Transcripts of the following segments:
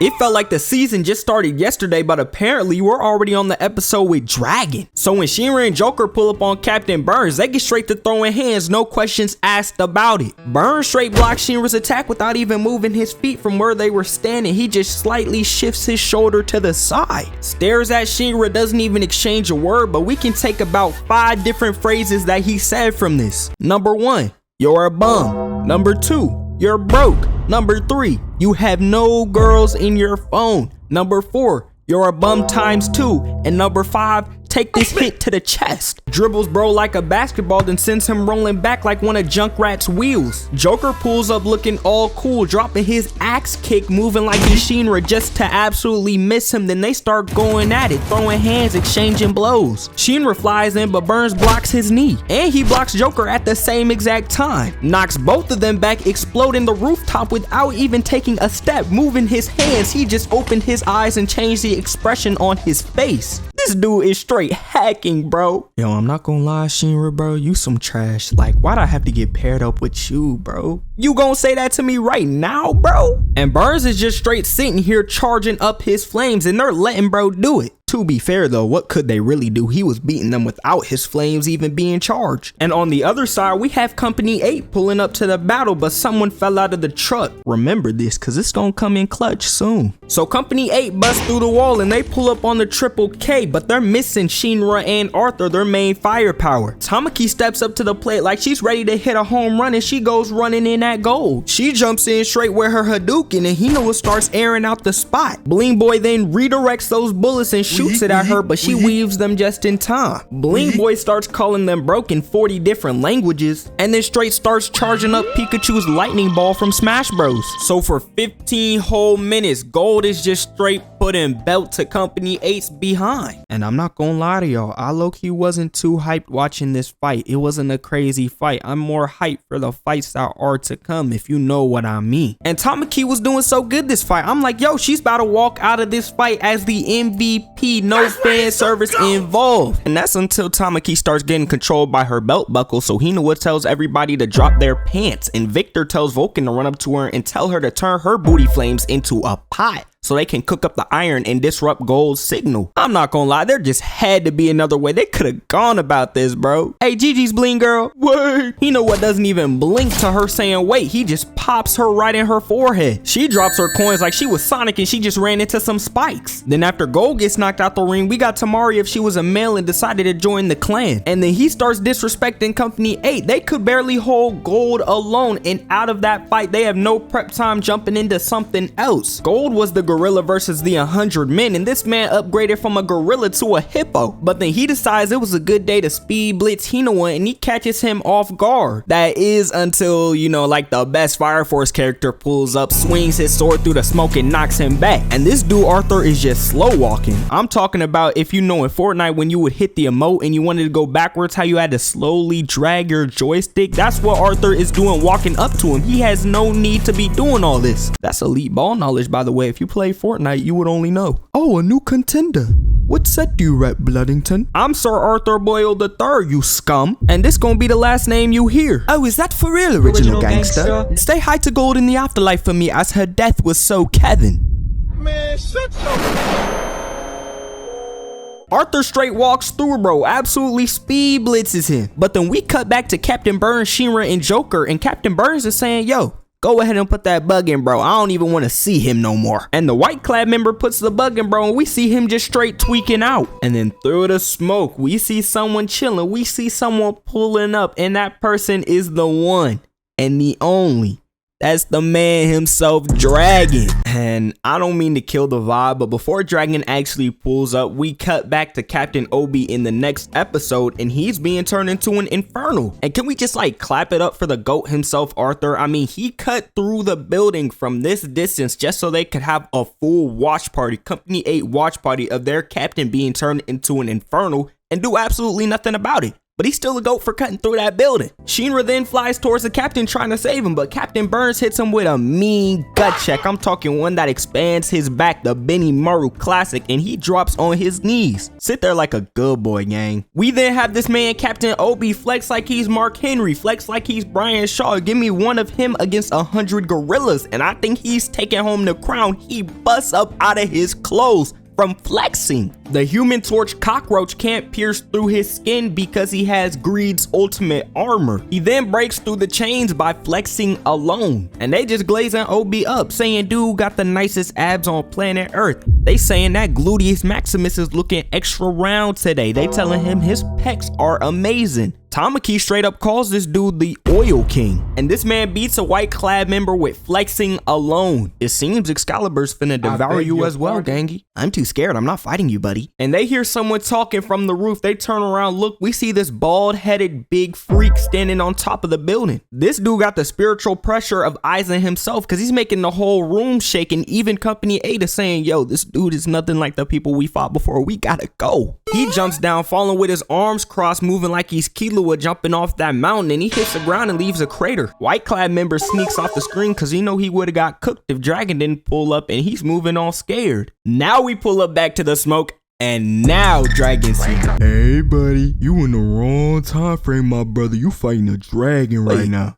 It felt like the season just started yesterday, but apparently we're already on the episode with Dragon. So when Shinra and Joker pull up on Captain Burns, they get straight to throwing hands, no questions asked about it. Burns straight blocks Shinra's attack without even moving his feet from where they were standing. He just slightly shifts his shoulder to the side. Stares at Shinra, doesn't even exchange a word, but we can take about 5 different phrases that he said from this. Number 1, you're a bum. Number 2, you're broke. Number 3, you have no girls in your phone. Number 4, you're a bum ×2. And number 5, take this hit to the chest. Dribbles bro like a basketball, then sends him rolling back like one of Junkrat's wheels. Joker pulls up looking all cool, dropping his axe kick, moving like he's Shinra just to absolutely miss him. Then they start going at it, throwing hands, exchanging blows. Shinra flies in, but Burns blocks his knee. And he blocks Joker at the same exact time. Knocks both of them back, exploding the rooftop without even taking a step. Moving his hands, he just opened his eyes and changed the expression on his face. This dude is straight hacking, bro. Yo, I'm not gonna lie, Shinra, bro, you some trash. Like, why'd I have to get paired up with you, bro? You gonna say that to me right now, bro? And Burns is just straight sitting here charging up his flames, and they're letting bro do it. To be fair though, what could they really do? He was beating them without his flames even being charged. And on the other side, we have Company 8 pulling up to the battle, but someone fell out of the truck. Remember this, cause it's gonna come in clutch soon. So Company 8 busts through the wall and they pull up on the Triple K, but they're missing Shinra and Arthur, their main firepower. Tamaki steps up to the plate like she's ready to hit a home run, and she goes running in at goal. She jumps in straight with her Hadouken, and Hinoa starts airing out the spot. Bling Boy then redirects those bullets and shoots it at her, but she weaves them just in time. Bling Boy starts calling them broken 40 different languages, and then straight starts charging up Pikachu's lightning ball from Smash Bros. So for 15 whole minutes, Gold is just straight putting belt to Company 8's behind. And I'm not gonna lie to y'all, I low-key wasn't too hyped watching this fight. It wasn't a crazy fight. I'm more hyped for the fights that are to come, if you know what I mean. And Tamaki was doing so good this fight. I'm like, yo, she's about to walk out of this fight as the MVP, no fan service involved. And that's until Tamaki starts getting controlled by her belt buckle, so Hinoa tells everybody to drop their pants, and Victor tells Vulcan to run up to her and tell her to turn her booty flames into a pot so they can cook up the iron and disrupt Gold's signal. I'm not gonna lie, there just had to be another way. They could have gone about this, bro. Hey, Gigi's bling girl, wait. Hinoa doesn't even blink to her saying wait. He just pops her right in her forehead. She drops her coins like she was Sonic and she just ran into some spikes. Then after Gold gets knocked out the ring, we got Tamari if she was a male and decided to join the clan. And then he starts disrespecting Company 8. They could barely hold Gold alone, and out of that fight, they have no prep time jumping into something else. Gold was the gorilla versus the 100 men, and this man upgraded from a gorilla to a hippo. But then he decides it was a good day to speed blitz Hinoa, and he catches him off guard. That is until, you know, like the best Fire Force character pulls up, swings his sword through the smoke and knocks him back. And this dude Arthur is just slow walking. I'm talking about, if you know in Fortnite when you would hit the emote and you wanted to go backwards, how you had to slowly drag your joystick. That's what Arthur is doing walking up to him. He has no need to be doing all this. That's elite ball knowledge, by the way. If you play Fortnite, you would only know. Oh, a new contender. What set do you rep, Bloodington? I'm Sir Arthur Boyle III, you scum. And this gonna be the last name you hear. Oh, is that for real, original gangster? Stay high to Gold in the afterlife for me, as her death was so Kevin. Man, shut your... Arthur straight walks through, bro, absolutely speed blitzes him. But then we cut back to Captain Burns, Shinra, and Joker, and Captain Burns is saying, yo, go ahead and put that bug in, bro. I don't even want to see him no more. And the White Clad member puts the bug in, bro, and we see him just straight tweaking out. And then through the smoke, we see someone chilling. We see someone pulling up, and that person is the one and the only. That's the man himself, Dragon. And I don't mean to kill the vibe, but before Dragon actually pulls up, we cut back to Captain Obi in the next episode, and he's being turned into an infernal. And can we just like clap it up for the GOAT himself, Arthur? I mean, he cut through the building from this distance just so they could have a full watch party, Company 8 watch party of their captain being turned into an infernal, and do absolutely nothing about it. But but he's still a goat for cutting through that building. Shinra then flies towards the captain trying to save him, but Captain Burns hits him with a mean gut check. I'm talking one that expands his back, the Benny Maru classic, and he drops on his knees. Sit there like a good boy, gang. We then have this man, Captain Obi, flex like he's Mark Henry, flex like he's Brian Shaw. Give me one of him against 100 gorillas, and I think he's taking home the crown. He busts up out of his clothes from flexing. The Human Torch cockroach can't pierce through his skin because he has Greed's ultimate armor. He then breaks through the chains by flexing alone, and they just glazing OB up, saying dude got the nicest abs on planet Earth. They saying that gluteus maximus is looking extra round today. They telling him his pecs are amazing. Tamaki straight up calls this dude the Oil King, and this man beats a white clad member with flexing alone. It seems Excalibur's finna devour you as well, gangy. I'm too scared, I'm not fighting you, buddy. And they hear someone talking from the roof. They turn around, look, we see this bald-headed big freak standing on top of the building. This dude got the spiritual pressure of Aizen himself, because he's making the whole room shake, and even Company 8 is saying, yo, this dude is nothing like the people we fought before, we gotta go. He jumps down, falling with his arms crossed, moving like he's Killua jumping off that mountain, and he hits the ground and leaves a crater. White clad member sneaks off the screen because he know he would have got cooked if Dragon didn't pull up, and he's moving all scared. Now we pull up back to the smoke, and now Dragon sees, hey buddy, you in the wrong time frame, my brother. You fighting a dragon right now.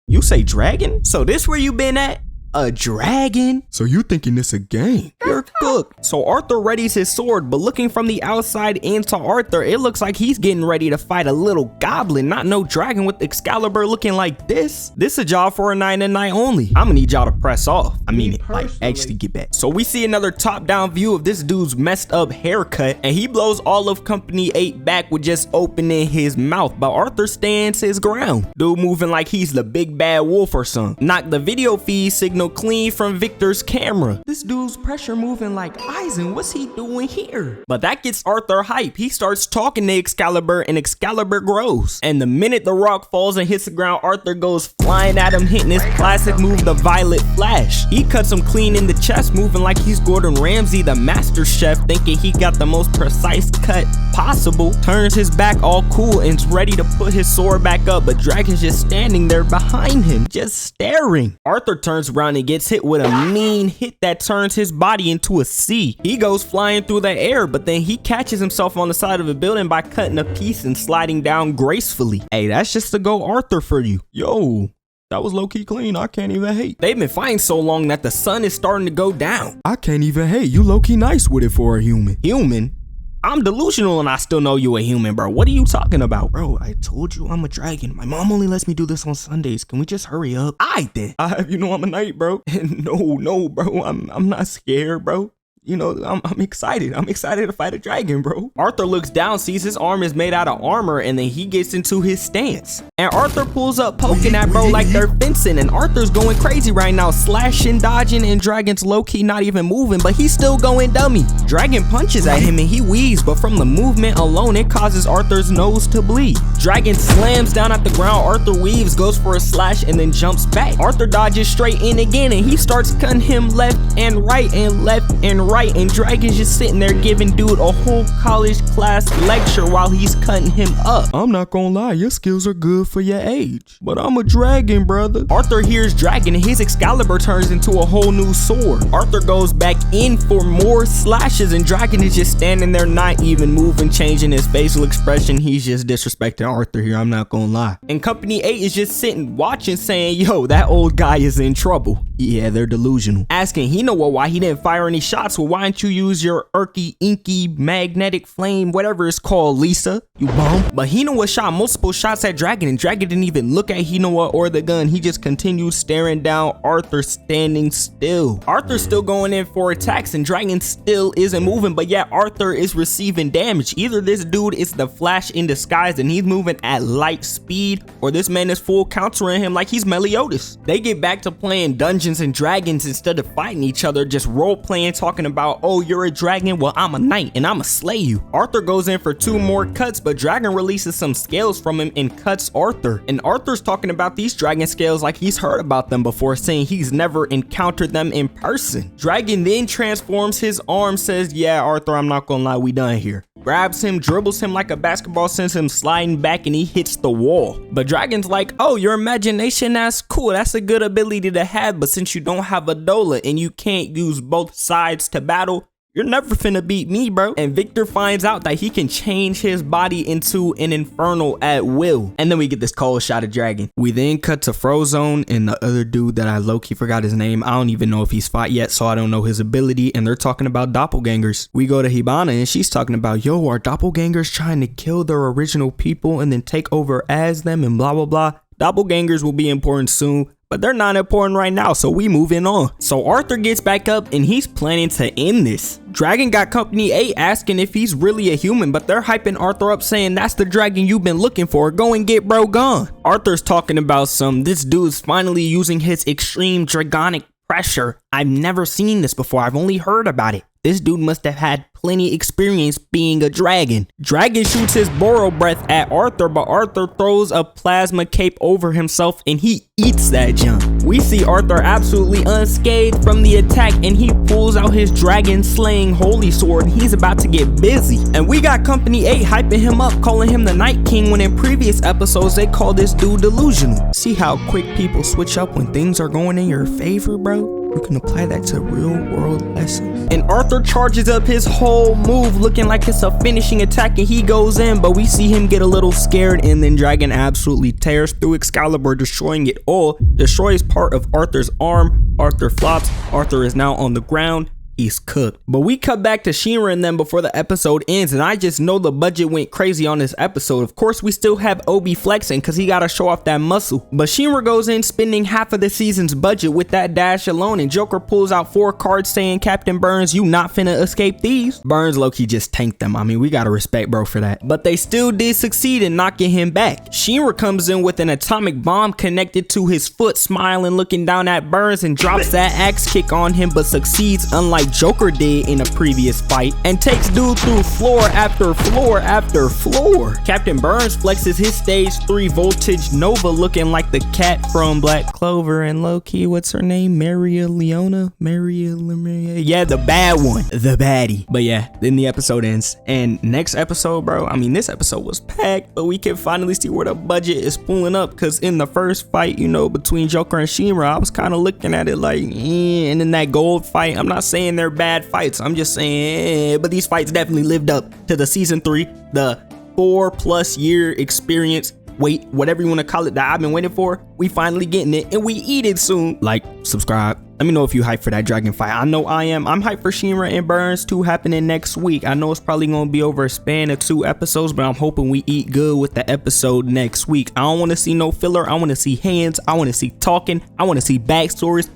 You say dragon? So this where you been at? A dragon? So you thinking this a game? You're cooked. So Arthur readies his sword, but looking from the outside into Arthur, it looks like he's getting ready to fight a little goblin, not no dragon with Excalibur looking like this. This a job for a night and night only. I'm gonna need y'all to press off. I mean it, like actually get back. So we see another top-down view of this dude's messed up haircut, and he blows all of Company 8 back with just opening his mouth, but Arthur stands his ground. Dude moving like he's the big bad wolf or something. Knock the video feed signal clean from Victor's camera. This dude's pressure moving like Aizen, what's he doing here? But that gets Arthur hype. He starts talking to Excalibur, and Excalibur grows. And the minute the rock falls and hits the ground, Arthur goes flying at him, hitting his classic move, the Violet Flash. He cuts him clean in the chest, moving like he's Gordon Ramsay, the master chef, thinking he got the most precise cut possible. Turns his back all cool and's ready to put his sword back up, but Dragon's just standing there behind him, just staring. Arthur turns around and gets hit with a mean hit that turns his body into a C. He goes flying through the air, but then he catches himself on the side of a building by cutting a piece and sliding down gracefully. Hey, that's just to go Arthur for you. Yo, that was low-key clean. I can't even hate. They've been fighting so long that the sun is starting to go down. I can't even hate. You low-key nice with it for a human. Human? I'm delusional and I still know you a human, bro. What are you talking about? Bro, I told you I'm a dragon. My mom only lets me do this on Sundays. Can we just hurry up? I then. I have you know I'm a knight, bro. No, bro. I'm not scared, bro. You know, I'm excited. I'm excited to fight a dragon, bro. Arthur looks down, sees his arm is made out of armor, and then he gets into his stance. And Arthur pulls up, poking at bro like they're fencing, and Arthur's going crazy right now, slashing, dodging, and Dragon's low-key not even moving, but he's still going dummy. Dragon punches at him and he weaves, but from the movement alone, it causes Arthur's nose to bleed. Dragon slams down at the ground, Arthur weaves, goes for a slash, and then jumps back. Arthur dodges straight in again, and he starts cutting him left and right, and Dragon's just sitting there giving dude a whole college class lecture while he's cutting him up. I'm not gonna lie, your skills are good for your age, but I'm a dragon, brother. Arthur hears Dragon and his Excalibur turns into a whole new sword. Arthur goes back in for more slashes, and Dragon is just standing there not even moving, changing his facial expression. He's just disrespecting Arthur here, I'm not gonna lie. And Company 8 is just sitting watching, saying, yo, that old guy is in trouble. Yeah, they're delusional. Asking Hinowa why he didn't fire any shots. Well, why didn't you use your Urky, Inky, Magnetic Flame, whatever it's called, Lisa? You bum. But Hinowa shot multiple shots at Dragon, and Dragon didn't even look at Hinowa or the gun. He just continued staring down Arthur, standing still. Arthur's still going in for attacks, and Dragon still isn't moving, but yet Arthur is receiving damage. Either this dude is the Flash in disguise and he's moving at light speed, or this man is full countering him like he's Meliodas. They get back to playing Dungeons and Dragons instead of fighting each other, just role playing, talking about, oh, you're a dragon, well, I'm a knight and I'ma slay you. Arthur goes in for 2 more cuts, but Dragon releases some scales from him and cuts Arthur. And Arthur's talking about these dragon scales like he's heard about them before, saying he's never encountered them in person. Dragon then transforms his arm, says, yeah, Arthur, I'm not gonna lie, we done here. grabs him, dribbles him like a basketball, sends him sliding back, and he hits the wall. But Dragon's like, oh, your imagination, that's cool, that's a good ability to have, but since you don't have a Dola and you can't use both sides to battle, you're never finna beat me, bro. And Victor finds out that he can change his body into an infernal at will. And then we get this cold shot of Dragon. We then cut to Frozone and the other dude that I low-key forgot his name. I don't even know if he's fought yet, so I don't know his ability. And they're talking about doppelgangers. We go to Hibana and she's talking about, yo, are doppelgangers trying to kill their original people and then take over as them and blah, blah, blah. Doppelgangers will be important soon, but they're not important right now, so we moving on. So Arthur gets back up and he's planning to end this. Dragon got Company 8 asking if he's really a human, but they're hyping Arthur up saying that's the dragon you've been looking for, go and get bro gone. Arthur's talking about this dude's finally using his extreme dragonic pressure. I've never seen this before, I've only heard about it. This dude must have had plenty experience being a dragon. Dragon shoots his Boro breath at Arthur, but Arthur throws a plasma cape over himself and he eats that junk. We see Arthur absolutely unscathed from the attack and he pulls out his dragon slaying holy sword and he's about to get busy. And we got Company 8 hyping him up, calling him the Night King, when in previous episodes they call this dude delusional. See how quick people switch up when things are going in your favor, bro? You can apply that to real world lessons. And Arthur charges up his whole move looking like it's a finishing attack and he goes in, but we see him get a little scared and then Dragon absolutely tears through Excalibur, destroying it all, destroys part of Arthur's arm. Arthur flops. Arthur is now on the ground. He's cooked. But we cut back to Shinra and them before the episode ends, and I just know the budget went crazy on this episode. Of course, we still have Obi flexing because he gotta show off that muscle. But Shinra goes in spending half of the season's budget with that dash alone, and Joker pulls out 4 cards saying, Captain Burns, you not finna escape these. Burns low-key just tanked them. I mean, we gotta respect bro for that. But they still did succeed in knocking him back. Shinra comes in with an atomic bomb connected to his foot, smiling, looking down at Burns, and drops that axe kick on him, but succeeds unlike Joker did in a previous fight, and takes dude through floor after floor after floor. Captain Burns flexes his stage 3 voltage Nova looking like the cat from Black Clover, and low-key, what's her name? Maria Leona? Yeah, the bad one. The baddie. But yeah, then the episode ends. And next episode, bro, I mean, this episode was packed, but we can finally see where the budget is pulling up, because in the first fight, you know, between Joker and Shinra, I was kind of looking at it like, and in that gold fight, I'm not saying they're bad fights, I'm just saying, but these fights definitely lived up to the season 3, the 4+ year experience, wait, whatever you want to call it, that I've been waiting for. We finally getting it, and we eat it soon. Like, subscribe. Let me know if you hyped for that dragon fight. I know I am. I'm hyped for Shinra and Burns 2 happening next week. I know it's probably going to be over a span of 2 episodes, but I'm hoping we eat good with the episode next week. I don't want to see no filler. I want to see hands. I want to see talking. I want to see backstories.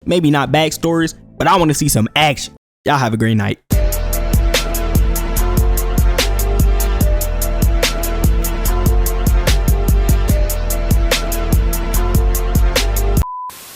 Maybe not backstories, but I want to see some action. Y'all have a great night.